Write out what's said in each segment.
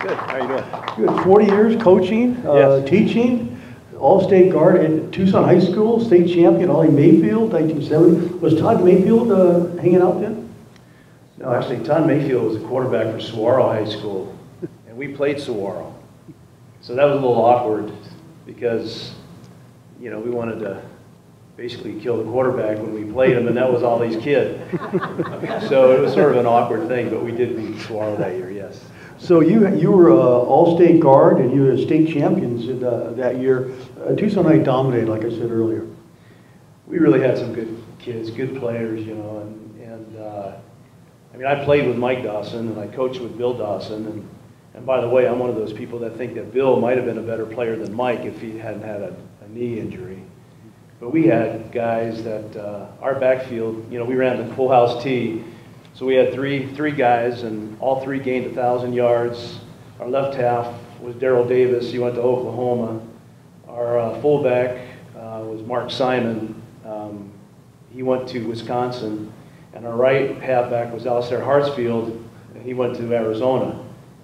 Good. How are you doing? Good. 40 years coaching, Yes. teaching, all-state guard at Tucson High School, state champion, Ollie Mayfield, 1970. Was Todd Mayfield hanging out then? No, actually, Todd Mayfield was a quarterback for Saguaro High School, and we played Saguaro. So that was a little awkward because, you know, we wanted to basically kill the quarterback when we played him, and that was Ollie's kid. So it was sort of an awkward thing, but we did beat Saguaro that year, yes. So you were all-state guard, and you were state champions that year. Tucson High dominated, like I said earlier. We really had some good kids, good players, you know, and I mean, I played with Mike Dawson, and I coached with Bill Dawson, and by the way, I'm one of those people that think that Bill might have been a better player than Mike if he hadn't had a knee injury. But we had guys that, our backfield, you know, we ran the full house T, so we had three guys, and all three gained 1,000 yards. Our left half was Darryl Davis, he went to Oklahoma. Our fullback was Mark Simon, he went to Wisconsin. And our right halfback was Alistair Hartsfield, and he went to Arizona.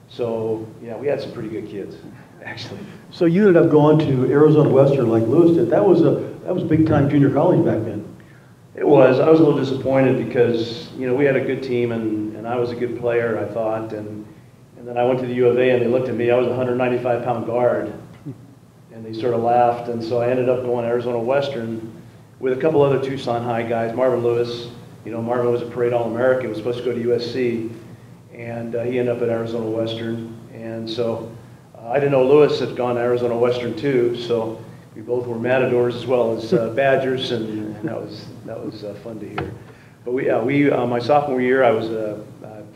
So, yeah, we had some pretty good kids, actually. So you ended up going to Arizona Western like Lewis did. That was big-time junior college back then. It was. I was a little disappointed because, you know, we had a good team, and I was a good player, I thought. And then I went to the U of A, and they looked at me. I was a 195-pound guard, and they sort of laughed. And so I ended up going to Arizona Western with a couple other Tucson High guys, Marvin Lewis. You know, Marvin was a parade All-American, was supposed to go to USC, and he ended up at Arizona Western. And so I didn't know Lewis had gone to Arizona Western too, so we both were Matadors as well as Badgers, and that was fun to hear. But my sophomore year, I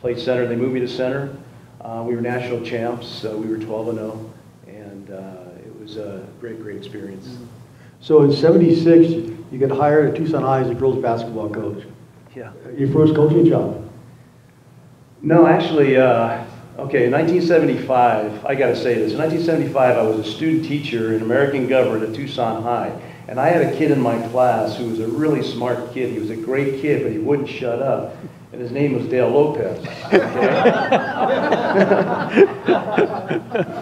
played center. They moved me to center. We were national champs. We were 12-0, and it was a great experience. So in '76, you got hired at Tucson High as a girls basketball coach. Yeah. Your first coaching job? No, actually, okay, in 1975, I got to say this. In 1975, I was a student teacher in American government at Tucson High, and I had a kid in my class who was a really smart kid. He was a great kid, but he wouldn't shut up, and his name was Dale Lopez. Okay?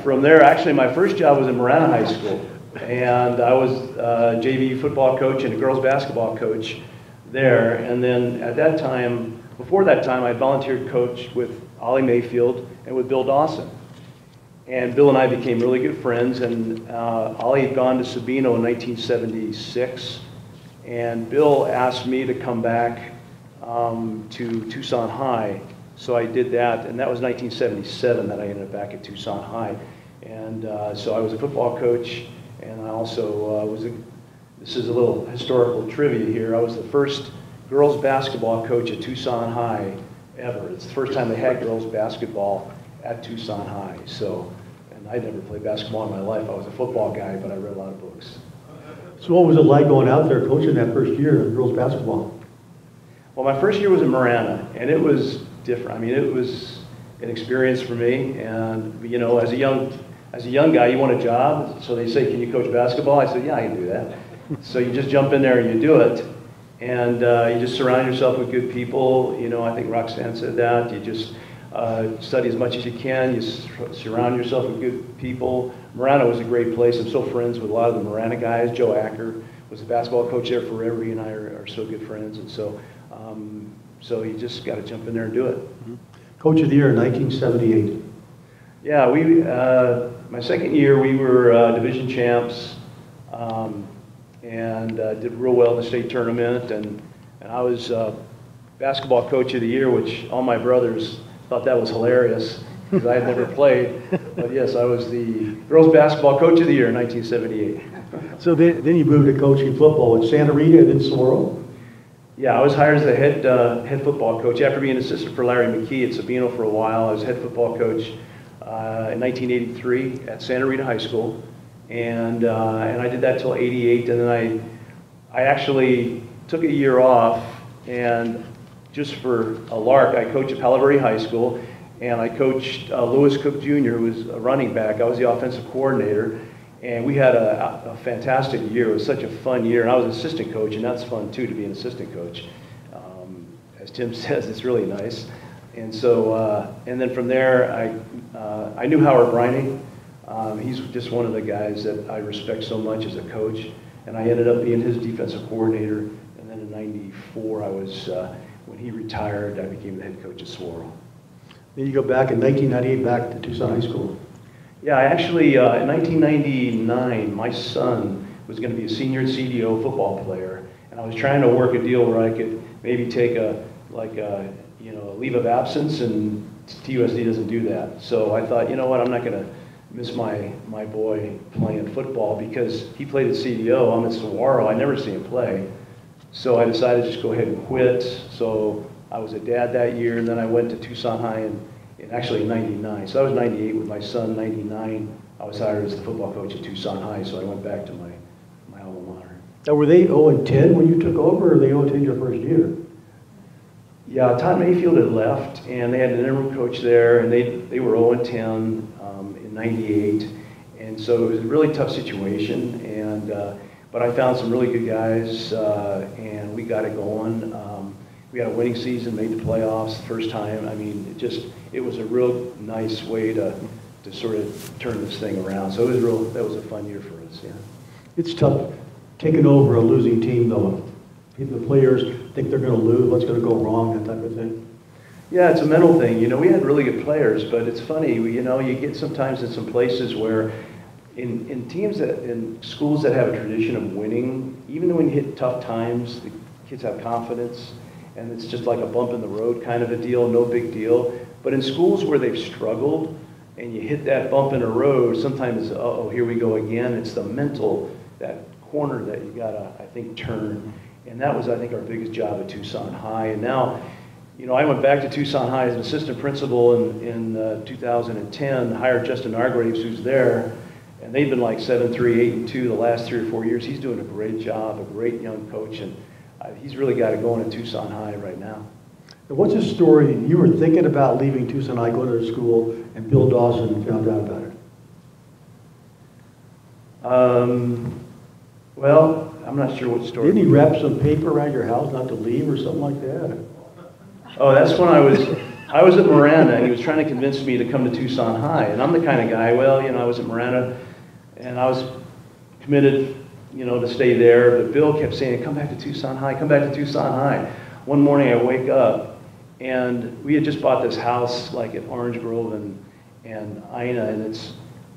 From there, actually, my first job was in Marana High School, and I was a JV football coach and a girls basketball coach there. And then at that time, before that time, I volunteered coach with Ollie Mayfield and with Bill Dawson. And Bill and I became really good friends, and Ollie had gone to Sabino in 1976, and Bill asked me to come back to Tucson High, so I did that, and that was 1977 that I ended up back at Tucson High. And so I was a football coach, and I also this is a little historical trivia here, I was the first girls basketball coach at Tucson High ever. It's the first time they had girls basketball at Tucson High. So, and I never played basketball in my life. I was a football guy, but I read a lot of books. So what was it like going out there coaching that first year of girls basketball? Well, my first year was in Marana, and it was different. I mean, it was an experience for me. And you know, as a young guy, you want a job. So they say, "Can you coach basketball?" I said, "Yeah, I can do that." So you just jump in there and you do it, and you just surround yourself with good people. You know, I think Roxanne said that. You just study as much as you can. You surround yourself with good people. Marana was a great place. I'm still friends with a lot of the Marana guys. Joe Acker was the basketball coach there forever. He and I are so good friends, and so so you just got to jump in there and do it. Mm-hmm. Coach of the year in 1978. Yeah, my second year we were division champs. And did real well in the state tournament, and I was basketball coach of the year, which all my brothers thought that was hilarious because I had never played. But yes, I was the girls basketball coach of the year in 1978. So then you moved to coaching football at Santa Rita and then Saguaro? Yeah, I was hired as the head football coach after being an assistant for Larry McKee at Sabino for a while. I was head football coach in 1983 at Santa Rita High School. And I did that till '88, and then I actually took a year off, and just for a lark, I coached at Palo Verde High School, and I coached Lewis Cook Jr., who was a running back. I was the offensive coordinator, and we had a fantastic year. It was such a fun year, and I was an assistant coach, and that's fun too, to be an assistant coach. As Tim says, it's really nice. And so, and then from there, I knew Howard Briney. He's just one of the guys that I respect so much as a coach. And I ended up being his defensive coordinator. And then in '94, when he retired, I became the head coach at Swarrell. Then you go back in 1998, back to Tucson High School. Yeah, I actually, in 1999, my son was going to be a senior and CDO football player. And I was trying to work a deal where I could maybe take a leave of absence, and TUSD doesn't do that. So I thought, you know what, I'm not going to miss my boy playing football because he played at CDO. I'm at Saguaro. I never see him play. So I decided to just go ahead and quit. So I was a dad that year, and then I went to Tucson High actually in '99. So I was '98 with my son. '99, I was hired as the football coach at Tucson High, so I went back to my alma mater. Now, were they 0-10 when you took over, or were they 0-10 your first year? Yeah, Todd Mayfield had left, and they had an interim coach there, and they were 0-10 in '98, and so it was a really tough situation. But I found some really good guys, and we got it going. We had a winning season, made the playoffs the first time. I mean, it was a real nice way to sort of turn this thing around. So that was a fun year for us. Yeah. It's tough taking over a losing team, though. The players think they're going to lose, what's going to go wrong, that type of thing. Yeah, it's a mental thing. You know, we had really good players, but it's funny. You get sometimes in some places where in teams in schools that have a tradition of winning, even when you hit tough times, the kids have confidence, and it's just like a bump in the road kind of a deal, no big deal. But in schools where they've struggled and you hit that bump in the road, sometimes, uh-oh, here we go again. It's the mental, that corner that you gotta, I think, turn. And that was, I think, our biggest job at Tucson High. And now, I went back to Tucson High as an assistant principal in 2010, hired Justin Argraves, who's there, and they've been like 7-3, 8-2 the last 3 or 4 years. He's doing a great job, a great young coach, and he's really got it going at Tucson High right now. What's the story? You were thinking about leaving Tucson High, going to school, and Bill Dawson found out about it. Well, I'm not sure what story. Didn't he wrap some paper around your house not to leave or something like that? Oh, that's when I was at Miranda, and he was trying to convince me to come to Tucson High. And I'm the kind of guy, I was at Miranda, and I was committed, to stay there. But Bill kept saying, come back to Tucson High, come back to Tucson High. One morning I wake up, and we had just bought this house like at Orange Grove and Ina, and it's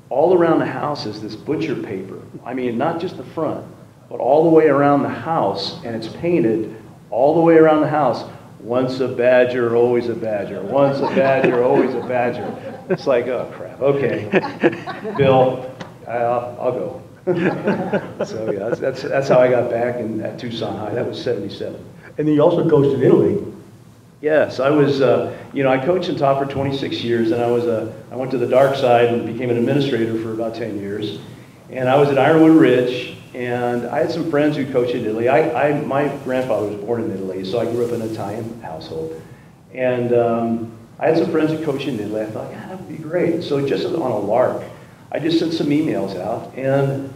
all around the house is this butcher paper. I mean, not just the front, but all the way around the house, and it's painted all the way around the house. Once a badger, always a badger. Once a badger, always a badger. It's like, oh crap, okay. Bill, I'll go. So yeah, that's how I got back at Tucson High. That was '77. And then you also coached in Italy. Yes, I was, I coached and taught for 26 years, and I went to the dark side and became an administrator for about 10 years. And I was at Ironwood Ridge, and I had some friends who coached in Italy. My grandfather was born in Italy, so I grew up in an Italian household. And I had some friends who coached in Italy. I thought, yeah, that would be great. So just on a lark, I just sent some emails out, and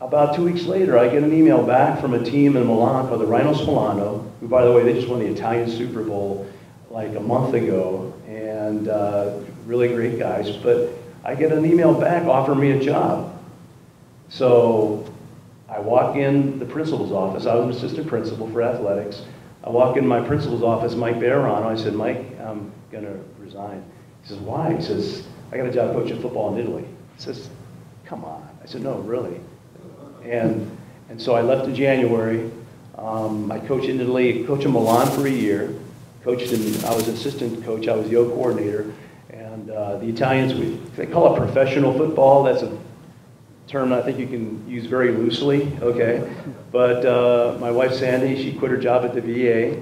about 2 weeks later, I get an email back from a team in Milan called the Rhinos Milano, who, by the way, they just won the Italian Super Bowl like a month ago, and really great guys. But I get an email back offering me a job. So I walk in the principal's office. I was an assistant principal for athletics. I walk in my principal's office, Mike Barrano. I said, Mike, I'm going to resign. He says, why? He says, I got a job coaching football in Italy. He says, come on. I said, no, really. And so I left in January. I coached in Italy, coached in Milan for a year. I was assistant coach, I was the O coordinator. And the Italians, they call it professional football. That's a term I think you can use very loosely, okay? But my wife Sandy, she quit her job at the VA.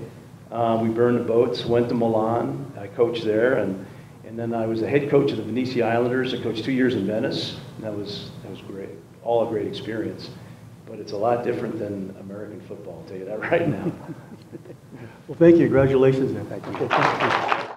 We burned the boats, went to Milan. I coached there, and then I was the head coach of the Venetian Islanders. I coached 2 years in Venice, and that was great. All a great experience, but it's a lot different than American football, I'll tell you that right now. Well, thank you. Congratulations. Thank you.